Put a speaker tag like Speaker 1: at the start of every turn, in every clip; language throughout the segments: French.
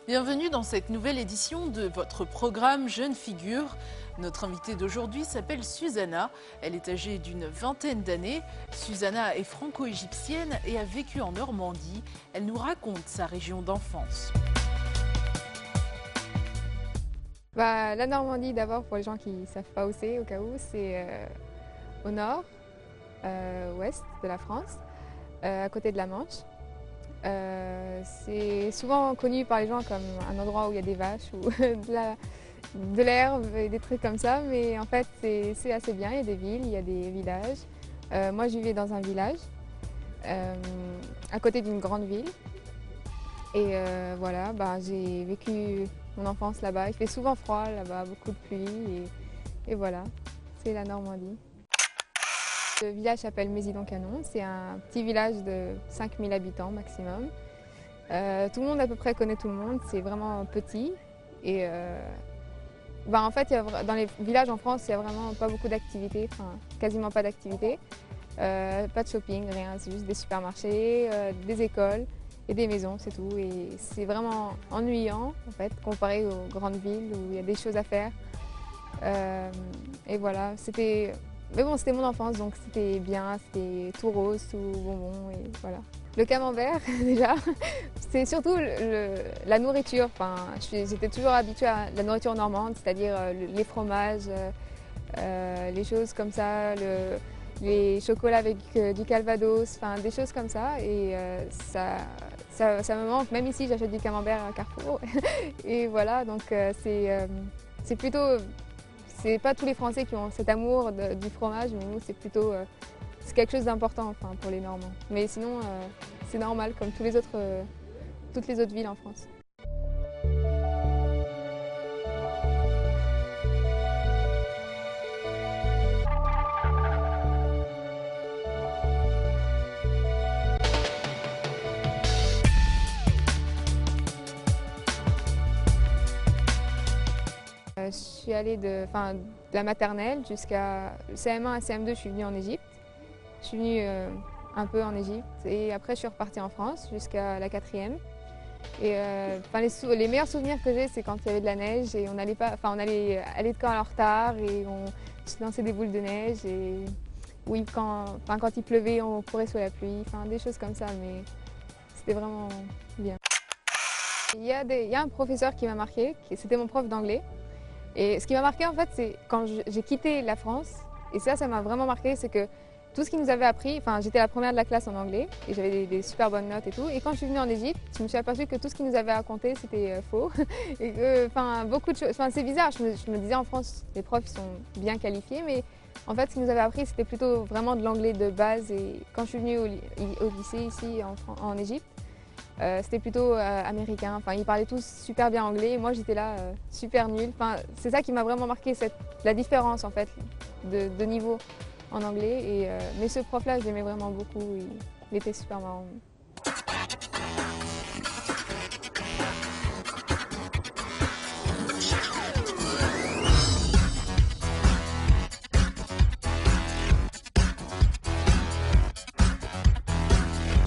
Speaker 1: Bienvenue dans cette nouvelle édition de votre programme Jeunes Figures. Notre invitée d'aujourd'hui s'appelle Susanna. Elle est âgée d'une vingtaine d'années. Susanna est franco-égyptienne et a vécu en Normandie. Elle nous raconte sa région d'enfance.
Speaker 2: La Normandie, d'abord, pour les gens qui ne savent pas où c'est, au cas où, c'est au nord, ouest de la France, à côté de la Manche. C'est souvent connu par les gens comme un endroit où il y a des vaches ou de l'herbe et des trucs comme ça, mais en fait c'est assez bien, il y a des villes, il y a des villages. Moi je vivais dans un village, à côté d'une grande ville. Et voilà, j'ai vécu mon enfance là-bas. Il fait souvent froid là-bas, beaucoup de pluie et voilà, c'est la Normandie. Le village s'appelle Mézidon-Canon, c'est un petit village de 5000 habitants maximum. Tout le monde à peu près connaît tout le monde, c'est vraiment petit. Et en fait, dans les villages en France, il n'y a vraiment pas beaucoup d'activités, enfin quasiment pas d'activités. Pas de shopping, rien, c'est juste des supermarchés, des écoles et des maisons, c'est tout. Et c'est vraiment ennuyant en fait, comparé aux grandes villes où il y a des choses à faire. Et voilà, mais bon, c'était mon enfance, donc c'était bien, c'était tout rose, tout bonbon, et voilà. Le camembert, déjà, c'est surtout la nourriture. Enfin, j'étais toujours habituée à la nourriture normande, c'est-à-dire les fromages, les choses comme ça, les chocolats avec du calvados, enfin des choses comme ça. Et ça me manque, même ici j'achète du camembert à Carrefour. Et voilà, donc c'est plutôt... C'est pas tous les Français qui ont cet amour du fromage, mais nous c'est plutôt c'est quelque chose d'important enfin, pour les Normands. Mais sinon c'est normal comme toutes les autres villes en France. Je suis allée de la maternelle jusqu'à CM1 à CM2, je suis venue en Égypte. Je suis venue un peu en Égypte et après je suis repartie en France jusqu'à la 4e. Et les meilleurs souvenirs que j'ai, c'est quand il y avait de la neige et on allait aller de camp en retard et on se lançait des boules de neige. Et oui, quand il pleuvait, on courait sous la pluie, des choses comme ça, mais c'était vraiment bien. Il y a un professeur qui m'a marqué, c'était mon prof d'anglais. Et ce qui m'a marqué en fait, c'est quand j'ai quitté la France, et ça m'a vraiment marqué, c'est que tout ce qu'il nous avait appris, j'étais la première de la classe en anglais, et j'avais des super bonnes notes et tout, et quand je suis venue en Égypte, je me suis aperçue que tout ce qu'il nous avait raconté, c'était faux, et que beaucoup de choses, c'est bizarre, je me disais en France, les profs sont bien qualifiés, mais en fait, ce qu'ils nous avaient appris, c'était plutôt vraiment de l'anglais de base, et quand je suis venue au lycée ici en Égypte, c'était plutôt américain, ils parlaient tous super bien anglais et moi j'étais là super nulle. C'est ça qui m'a vraiment marqué, la différence en fait de niveau en anglais. Mais ce prof-là, je l'aimais vraiment beaucoup, il était super marrant.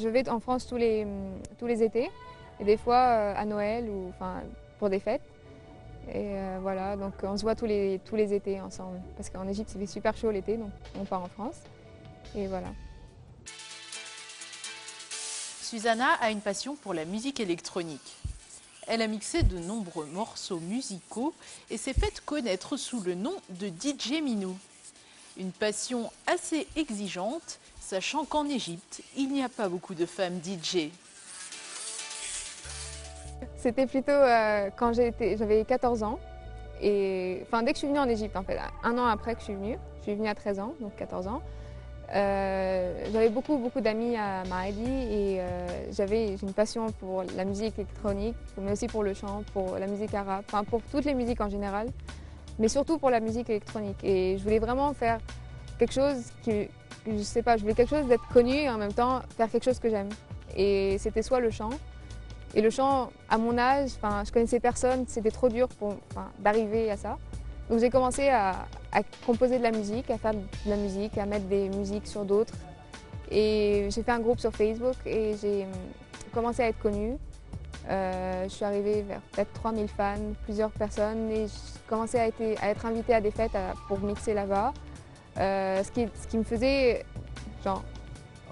Speaker 2: Je vais en France tous les étés, et des fois à Noël ou pour des fêtes. Et voilà, donc on se voit tous les étés ensemble. Parce qu'en Égypte, il fait super chaud l'été, donc on part en France. Et voilà.
Speaker 1: Susanna a une passion pour la musique électronique. Elle a mixé de nombreux morceaux musicaux et s'est faite connaître sous le nom de DJ Minou. Une passion assez exigeante, sachant qu'en Égypte, il n'y a pas beaucoup de femmes DJ.
Speaker 2: C'était plutôt quand j'avais 14 ans. Et dès que je suis venue en Égypte, en fait, un an après que je suis venue à 13 ans, donc 14 ans. J'avais beaucoup d'amis à Maradi et j'ai une passion pour la musique électronique, mais aussi pour le chant, pour la musique arabe, pour toutes les musiques en général, mais surtout pour la musique électronique. Et je voulais vraiment faire quelque chose je sais pas, je voulais quelque chose d'être connu et en même temps faire quelque chose que j'aime. Et c'était soit le chant. Et le chant, à mon âge, je connaissais personne, c'était trop dur d'arriver à ça. Donc j'ai commencé à composer de la musique, à faire de la musique, à mettre des musiques sur d'autres. Et j'ai fait un groupe sur Facebook et j'ai commencé à être connue. Je suis arrivée vers peut-être 3000 fans, plusieurs personnes et je commençais à être invitée à des fêtes pour mixer là-bas. Ce qui me faisait, genre,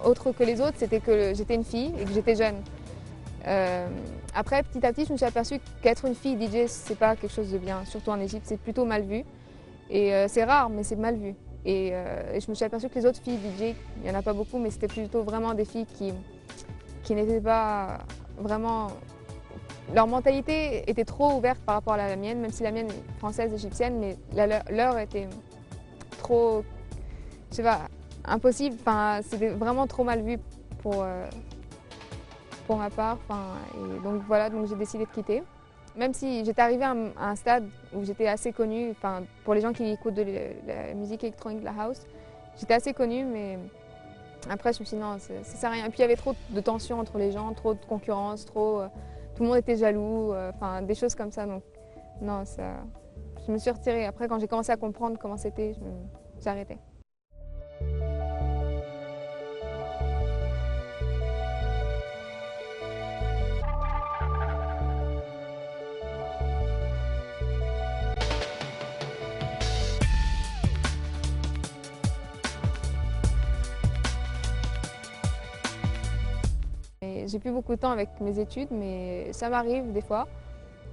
Speaker 2: autre que les autres, c'était que j'étais une fille et que j'étais jeune. Après, petit à petit, je me suis aperçue qu'être une fille DJ, c'est pas quelque chose de bien, surtout en Égypte, c'est plutôt mal vu. Et c'est rare, mais c'est mal vu. Et je me suis aperçue que les autres filles DJ, il n'y en a pas beaucoup, mais c'était plutôt vraiment des filles qui n'étaient pas vraiment... Leur mentalité était trop ouverte par rapport à la mienne, même si la mienne est française, égyptienne, mais leur était trop, je sais pas, impossible. Enfin, c'était vraiment trop mal vu pour ma part. Enfin, et donc voilà, donc j'ai décidé de quitter. Même si j'étais arrivée à un stade où j'étais assez connue, enfin, pour les gens qui écoutent de la musique électronique, la house, j'étais assez connue, mais après je me suis dit non, ça sert à rien. Et puis il y avait trop de tensions entre les gens, trop de concurrence, tout le monde était jaloux, enfin des choses comme ça. Donc non, je me suis retirée. Après, quand j'ai commencé à comprendre comment c'était, j'ai arrêté. J'ai plus beaucoup de temps avec mes études, mais ça m'arrive des fois.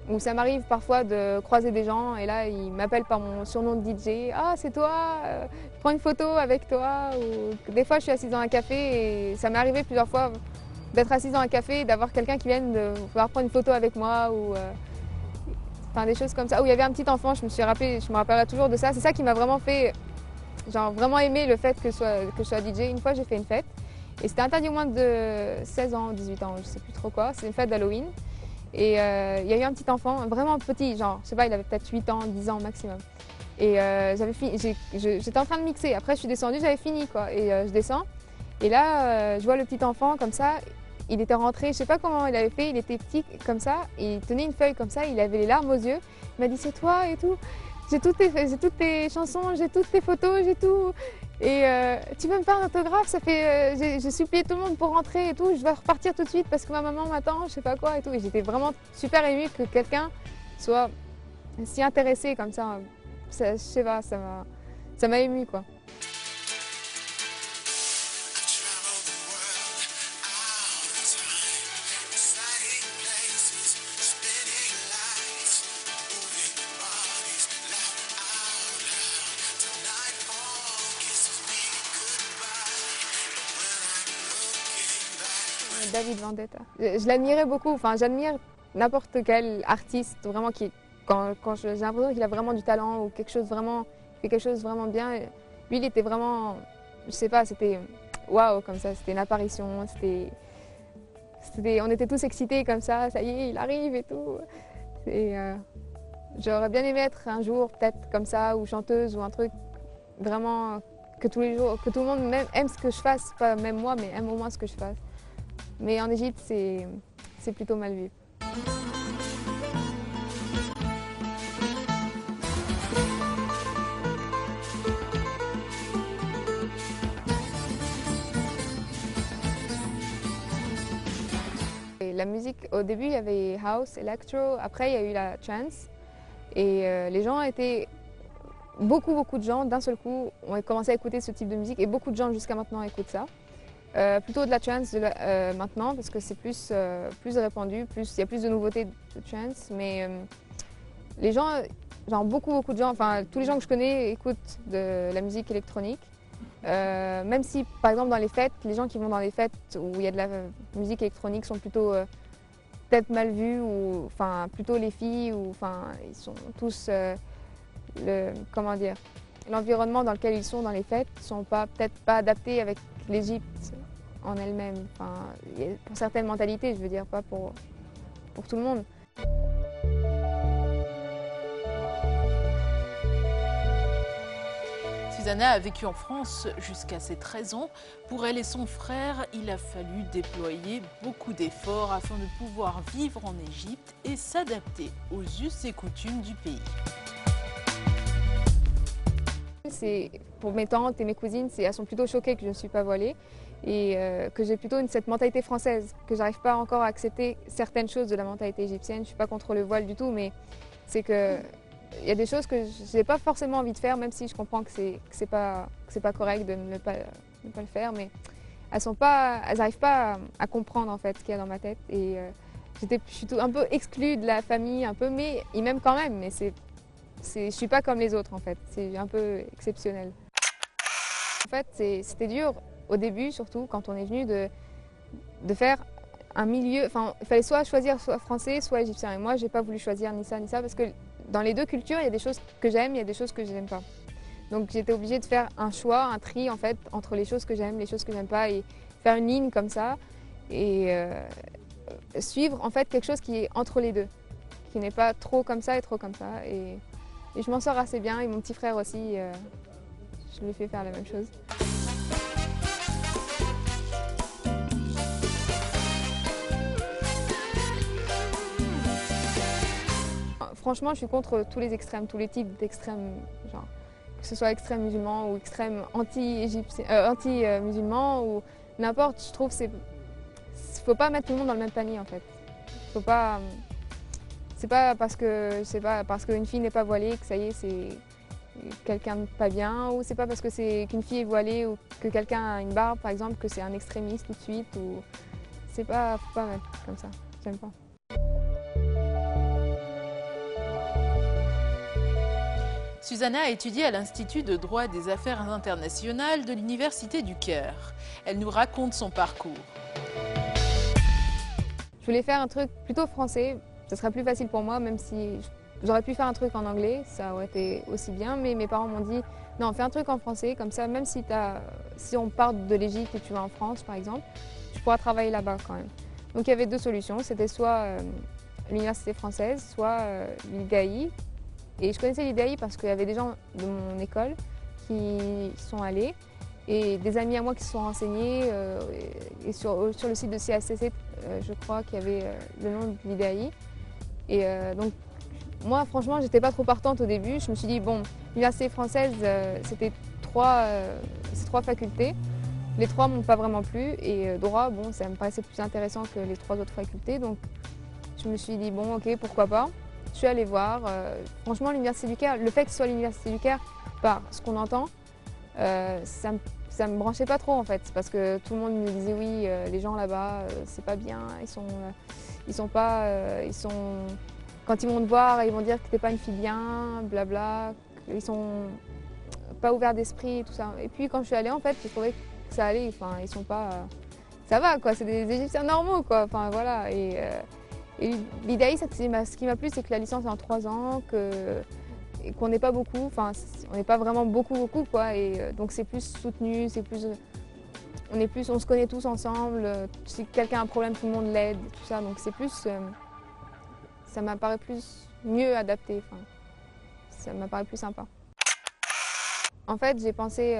Speaker 2: Ou ça m'arrive parfois de croiser des gens et là ils m'appellent par mon surnom de DJ. Ah c'est toi, je prends une photo avec toi. Ou des fois je suis assise dans un café et ça m'est arrivé plusieurs fois d'être assise dans un café et d'avoir quelqu'un qui vienne de pouvoir prendre une photo avec moi ou enfin des choses comme ça. Où il y avait un petit enfant, je me rappellerai toujours de ça. C'est ça qui m'a vraiment fait, genre vraiment aimé le fait que je sois DJ. Une fois j'ai fait une fête et c'était interdit au moins de 16 ans, 18 ans, je sais plus trop quoi. C'est une fête d'Halloween. Et il y a eu un petit enfant, vraiment petit, genre, je sais pas, il avait peut-être 8 ans, 10 ans maximum. Et j'étais en train de mixer. Après, je suis descendue, j'avais fini, quoi. Et je descends. Et là, je vois le petit enfant comme ça. Il était rentré, je sais pas comment il avait fait, il était petit comme ça. Et il tenait une feuille comme ça, il avait les larmes aux yeux. Il m'a dit, c'est toi et tout. J'ai toutes tes chansons, j'ai toutes tes photos, j'ai tout. Et tu peux me faire un autographe, ça fait, j'ai supplié tout le monde pour rentrer et tout, je dois repartir tout de suite parce que ma maman m'attend, je sais pas quoi et tout. Et j'étais vraiment super émue que quelqu'un soit si intéressé comme ça. Je sais pas, ça m'a émue quoi. David Vendetta. Je l'admirais beaucoup, enfin j'admire n'importe quel artiste vraiment quand j'ai l'impression qu'il a vraiment du talent ou quelque chose vraiment, fait quelque chose vraiment bien. Lui il était vraiment, je sais pas, c'était waouh comme ça, c'était une apparition, on était tous excités comme ça y est, il arrive et tout. J'aurais bien aimé être un jour peut-être comme ça ou chanteuse ou un truc vraiment que tous les jours, que tout le monde aime ce que je fasse, pas même moi, mais aime au moins ce que je fasse. Mais en Égypte, c'est plutôt mal vu. Et la musique, au début, il y avait house, electro, après il y a eu la trance. Et les gens étaient, beaucoup de gens, d'un seul coup, ont commencé à écouter ce type de musique et beaucoup de gens jusqu'à maintenant écoutent ça. Plutôt de la trance maintenant parce que c'est plus répandu, il y a plus de nouveautés de trance, mais les gens, genre beaucoup de gens, enfin tous les gens que je connais écoutent de la musique électronique. Même si par exemple dans les fêtes, les gens qui vont dans les fêtes où il y a de la musique électronique sont plutôt peut-être mal vus ou enfin plutôt les filles ou enfin ils sont tous comment dire, l'environnement dans lequel ils sont dans les fêtes sont peut-être pas adaptés avec l'Égypte en elle-même, enfin, pour certaines mentalités, je veux dire, pas pour tout le monde.
Speaker 1: Susanna a vécu en France jusqu'à ses 13 ans. Pour elle et son frère, il a fallu déployer beaucoup d'efforts afin de pouvoir vivre en Égypte et s'adapter aux us et coutumes du pays.
Speaker 2: Pour mes tantes et mes cousines, elles sont plutôt choquées que je ne suis pas voilée. et que j'ai plutôt cette mentalité française, que j'arrive pas encore à accepter certaines choses de la mentalité égyptienne. Je suis pas contre le voile du tout, mais c'est que il y a des choses que j'ai pas forcément envie de faire, même si je comprends que c'est pas correct de ne pas le faire, mais elles n'arrivent pas à comprendre en fait ce qu'il y a dans ma tête. Et je suis un peu exclue de la famille, un peu, mais ils m'aiment quand même. Mais je suis pas comme les autres en fait. C'est un peu exceptionnel. En fait, c'était dur au début, surtout quand on est venu de faire un milieu. Enfin, il fallait soit choisir soit français, soit égyptien. Et moi, j'ai pas voulu choisir ni ça parce que dans les deux cultures, il y a des choses que j'aime, il y a des choses que je n'aime pas. Donc j'étais obligée de faire un choix, un tri en fait, entre les choses que j'aime, les choses que j'aime pas, et faire une ligne comme ça, et suivre en fait quelque chose qui est entre les deux, qui n'est pas trop comme ça et trop comme ça. Et je m'en sors assez bien, et mon petit frère aussi, je lui fais faire la même chose. Franchement, je suis contre tous les extrêmes, tous les types d'extrêmes, genre que ce soit extrême musulman ou extrême anti-musulman ou n'importe. Je trouve qu'il ne faut pas mettre tout le monde dans le même panier en fait. Faut pas, c'est pas parce qu'une fille n'est pas voilée que ça y est, c'est quelqu'un de pas bien, ou c'est pas parce que qu'une fille est voilée ou que quelqu'un a une barbe par exemple que c'est un extrémiste tout de suite, ou faut pas mettre comme ça. J'aime pas.
Speaker 1: Susanna a étudié à l'Institut de droit des affaires internationales de l'Université du Caire. Elle nous raconte son parcours.
Speaker 2: Je voulais faire un truc plutôt français, ça serait plus facile pour moi, même si j'aurais pu faire un truc en anglais, ça aurait été aussi bien, mais mes parents m'ont dit non, fais un truc en français, comme ça, même si on part de l'Égypte et tu vas en France par exemple, tu pourras travailler là-bas quand même. Donc il y avait deux solutions, c'était soit l'université française, soit l'IDAI. Et je connaissais l'IDAI parce qu'il y avait des gens de mon école qui sont allés, et des amis à moi qui se sont renseignés, et sur le site de CACC, je crois qu'il y avait le nom de l'IDAI. Et donc moi franchement j'étais pas trop partante au début, je me suis dit bon, l'université française c'était ces trois facultés, les trois m'ont pas vraiment plu, et droit bon ça me paraissait plus intéressant que les trois autres facultés, donc je me suis dit bon ok, pourquoi pas. Je suis allée voir, franchement l'Université du Caire, le fait que ce soit l'Université du Caire, par ce qu'on entend, ça me branchait pas trop en fait, parce que tout le monde me disait oui, les gens là-bas, c'est pas bien, quand ils vont te voir, ils vont dire que t'es pas une fille bien, blabla, ils sont pas ouverts d'esprit et tout ça. Et puis quand je suis allée en fait, j'ai trouvé que ça allait, enfin ils sont pas, ça va quoi, c'est des Égyptiens normaux quoi, enfin voilà. Et l'IDAI, ce qui m'a plu, c'est que la licence est en 3 ans, qu'on n'est pas beaucoup, enfin on n'est pas vraiment beaucoup quoi, et donc c'est plus soutenu, on se connaît tous ensemble, si quelqu'un a un problème, tout le monde l'aide, tout ça, donc c'est plus, ça m'apparaît mieux adapté, enfin, ça m'apparaît plus sympa. En fait, j'ai pensé,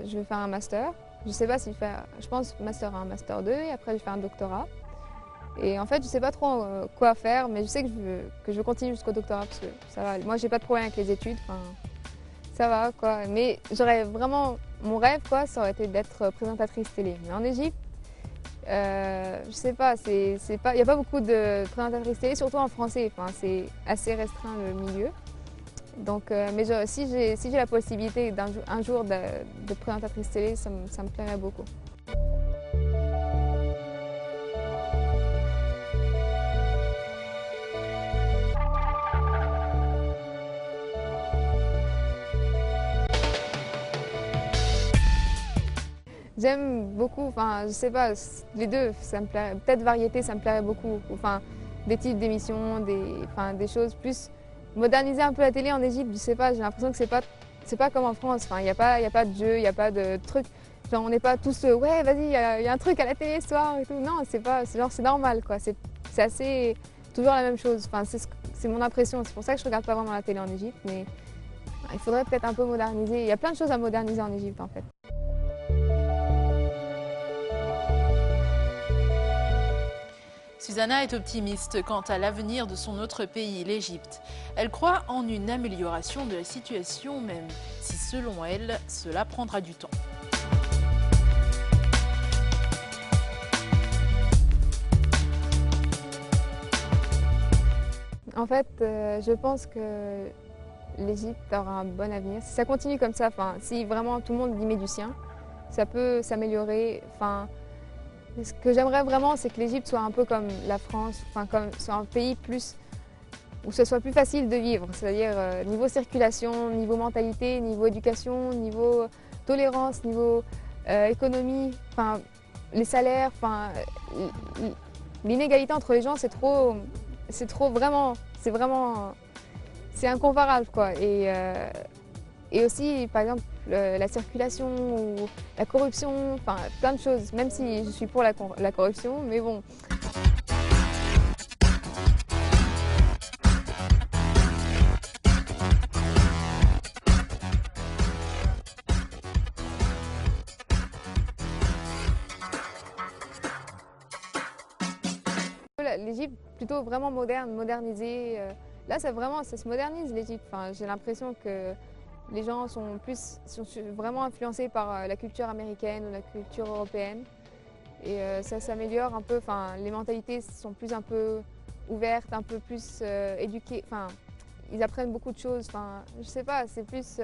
Speaker 2: je vais faire un master, je sais pas je pense master 1, master 2, et après je vais faire un doctorat. Et en fait, je ne sais pas trop quoi faire, mais je sais que je veux continuer jusqu'au doctorat parce que ça va. Moi, j'ai pas de problème avec les études, enfin, ça va quoi. Mais j'aurais vraiment, mon rêve quoi, ça aurait été d'être présentatrice télé. Mais en Égypte, je sais pas, il n'y a pas beaucoup de présentatrices télé, surtout en français. Enfin, c'est assez restreint le milieu. Donc, mais si j'ai la possibilité un jour de présentatrice télé, ça me plairait beaucoup. J'aime beaucoup, enfin je sais pas, les deux, ça me plairait. Peut-être variété, ça me plairait beaucoup. Enfin, des types d'émissions, des choses plus moderniser un peu la télé en Égypte. Je sais pas, j'ai l'impression que c'est pas comme en France. Enfin, il y a pas de jeu, il y a pas de trucs. Genre on n'est pas tous ouais vas-y, il y a un truc à la télé ce soir et tout. Non, c'est normal quoi. C'est assez toujours la même chose. Enfin, c'est mon impression. C'est pour ça que je regarde pas vraiment la télé en Égypte, mais il faudrait peut-être un peu moderniser. Il y a plein de choses à moderniser en Égypte en fait.
Speaker 1: Susanna est optimiste quant à l'avenir de son autre pays, l'Égypte. Elle croit en une amélioration de la situation, même si selon elle, cela prendra du temps.
Speaker 2: En fait, je pense que l'Égypte aura un bon avenir. Si ça continue comme ça, si vraiment tout le monde y met du sien, ça peut s'améliorer. Ce que j'aimerais vraiment, c'est que l'Égypte soit un peu comme la France, comme soit un pays où ce soit plus facile de vivre. C'est-à-dire niveau circulation, niveau mentalité, niveau éducation, niveau tolérance, niveau économie, les salaires, l'inégalité entre les gens, c'est vraiment, c'est incomparable quoi. Et aussi, par exemple, la circulation ou la corruption, plein de choses. Même si je suis pour la corruption, mais bon. L'Égypte plutôt vraiment moderne, modernisée. Là, ça se modernise l'Égypte. J'ai l'impression que les gens sont vraiment influencés par la culture américaine ou la culture européenne. Et ça s'améliore un peu. Les mentalités sont plus un peu ouvertes, un peu plus éduquées. Ils apprennent beaucoup de choses. Je sais pas, c'est plus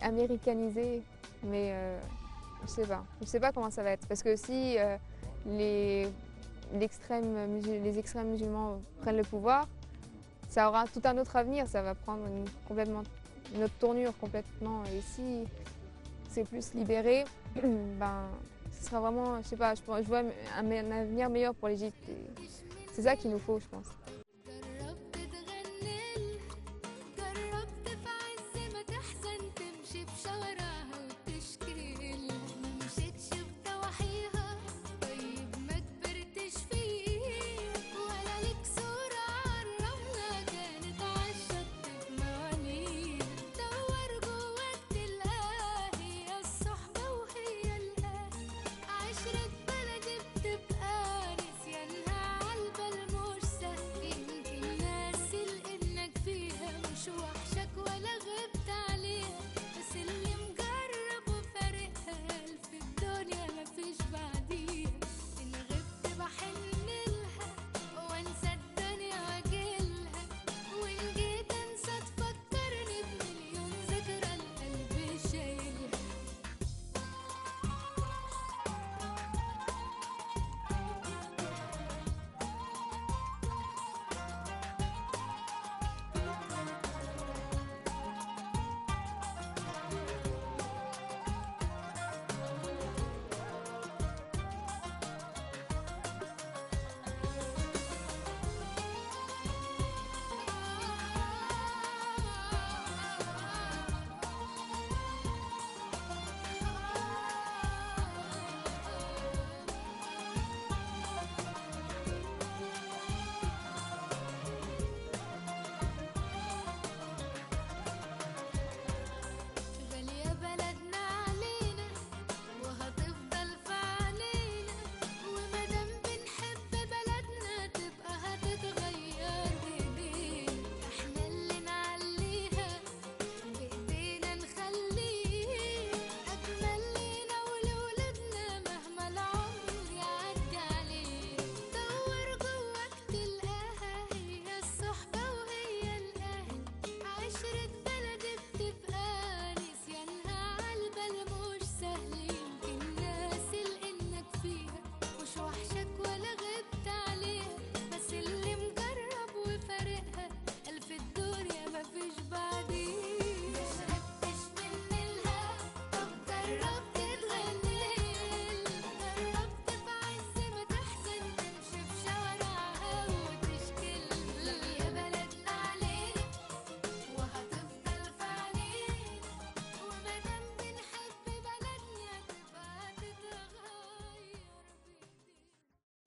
Speaker 2: américanisé. Mais je sais pas. Je sais pas comment ça va être. Parce que si les extrêmes musulmans prennent le pouvoir, ça aura tout un autre avenir, ça va prendre une autre tournure complètement. Et si c'est plus libéré, ce sera vraiment, je sais pas, je vois un avenir meilleur pour l'Égypte. C'est ça qu'il nous faut, je pense.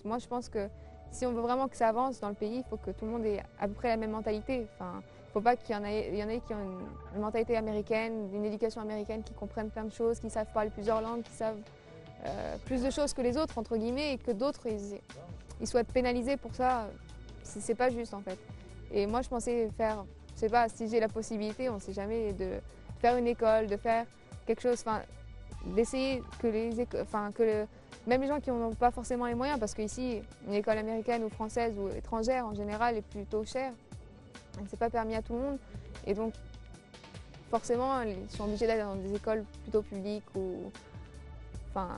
Speaker 2: Moi, je pense que si on veut vraiment que ça avance dans le pays, il faut que tout le monde ait à peu près la même mentalité. Il ne faut pas qu'il y en ait qui ont une mentalité américaine, une éducation américaine, qui comprennent plein de choses, qui savent parler plusieurs langues, qui savent plus de choses que les autres, entre guillemets, et que d'autres, ils soient pénalisés pour ça. C'est pas juste, en fait. Et moi, je pensais faire, je sais pas, si j'ai la possibilité, on ne sait jamais, de faire une école, de faire quelque chose, d'essayer que même les gens qui n'ont pas forcément les moyens, parce qu'ici, une école américaine ou française ou étrangère en général est plutôt chère. C'est pas permis à tout le monde. Et donc, forcément, ils sont obligés d'aller dans des écoles plutôt publiques ou... Enfin,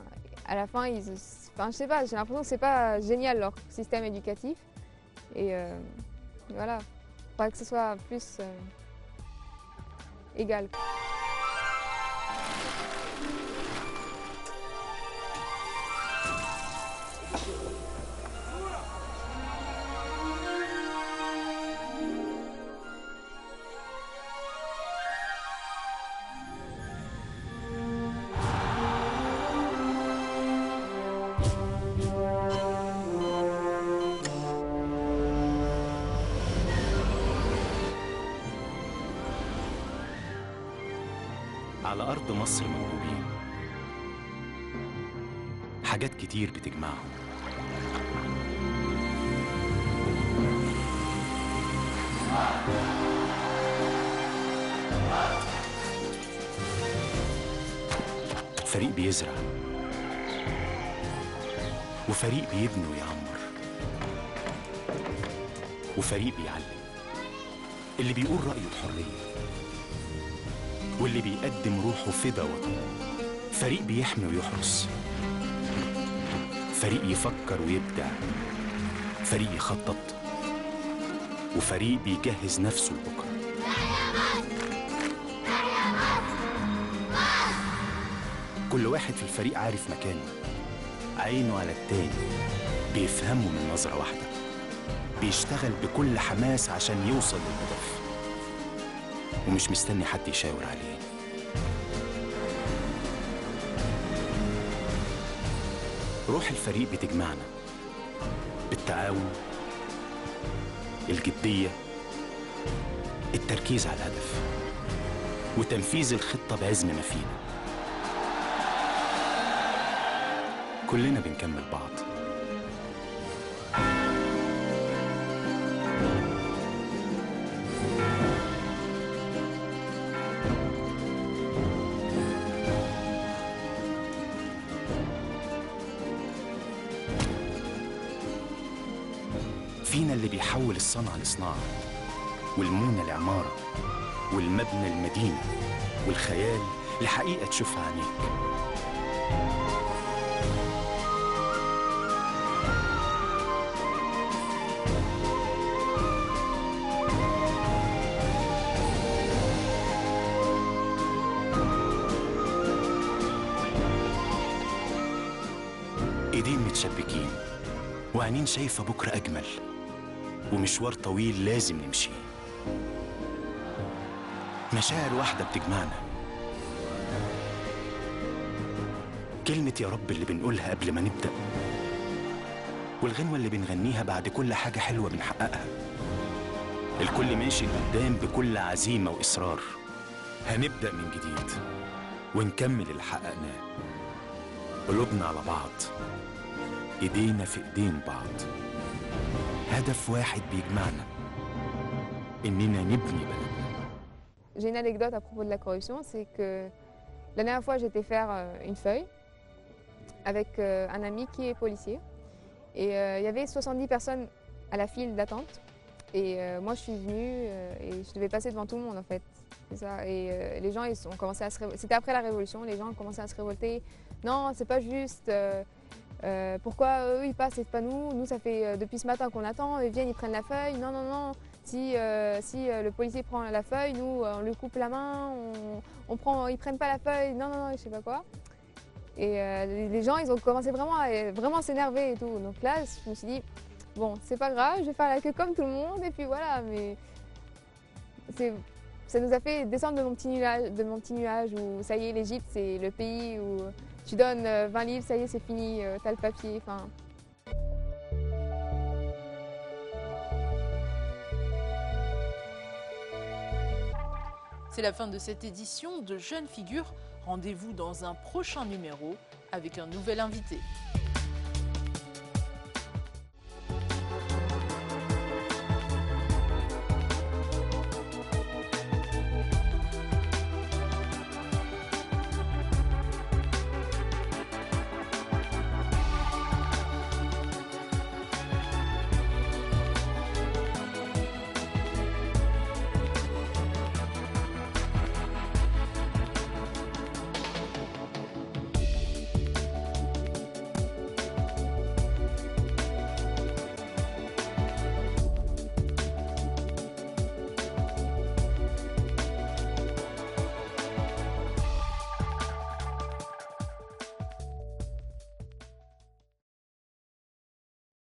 Speaker 2: à la fin, je sais pas, j'ai l'impression que c'est pas génial leur système éducatif. Et voilà, il faudrait que ce soit plus égal.
Speaker 3: على أرض مصر موهوبين، حاجات كتير بتجمعهم. فريق بيزرع، وفريق بيبني ويعمر، وفريق بيعلم، اللي بيقول رأيه بحرية، واللي بيقدم روحه فدا وطنه. فريق بيحمي ويحرس، فريق يفكر ويبدع، فريق يخطط، وفريق بيجهز نفسه لبكره. كل واحد في الفريق عارف مكانه، عينه على التاني، بيفهمه من نظرة واحدة، بيشتغل بكل حماس عشان يوصل للهدف، ومش مستني حد يشاور عليه. روح الفريق بتجمعنا بالتعاون، الجدية، التركيز على الهدف، وتنفيذ الخطة بعزم ما فينا. كلنا بنكمل بعض. فينا اللي بيحول الصنعة لصناعة، والمونة لعمارة، والمبنى لمدينة، والخيال لحقيقة تشوفها عينيك. ايدين متشبكين وعينين شايفة بكرة أجمل، ومشوار طويل لازم نمشيه. مشاعر واحدة بتجمعنا، كلمة يا رب اللي بنقولها قبل ما نبدأ، والغنوة اللي بنغنيها بعد كل حاجة حلوة بنحققها. الكل ماشي قدام بكل عزيمة وإصرار. هنبدأ من جديد ونكمل اللي حققناه، قلوبنا على بعض، ايدينا في ايدين بعض، هدف واحد بيجمعنا، اننا نبني بلدنا.
Speaker 2: J'ai une anecdote à propos de la corruption, c'est que la dernière fois j'étais faire une feuille avec un ami qui est policier et il y avait 70 personnes à la file d'attente et moi je suis venue et je devais passer devant tout le monde en fait. C'est ça. Et les gens ils ont commencé à se révolter. C'était après la révolution, les gens ont commencé à se révolter. Non, c'est pas juste. Pourquoi eux ils passent et pas nous? Nous ça fait depuis ce matin qu'on attend, ils viennent, ils prennent la feuille. Non, non, non. Si le policier prend la feuille, nous on lui coupe la main, ils prennent pas la feuille. Non, non, non, je sais pas quoi. Et les gens ils ont commencé vraiment à s'énerver et tout. Donc là je me suis dit bon c'est pas grave, je vais faire la queue comme tout le monde et puis voilà. Mais ça nous a fait descendre de mon petit nuage où ça y est l'Égypte c'est le pays où tu donnes 20 livres, ça y est, c'est fini, t'as le papier. Enfin.
Speaker 1: C'est la fin de cette édition de Jeunes Figures. Rendez-vous dans un prochain numéro avec un nouvel invité.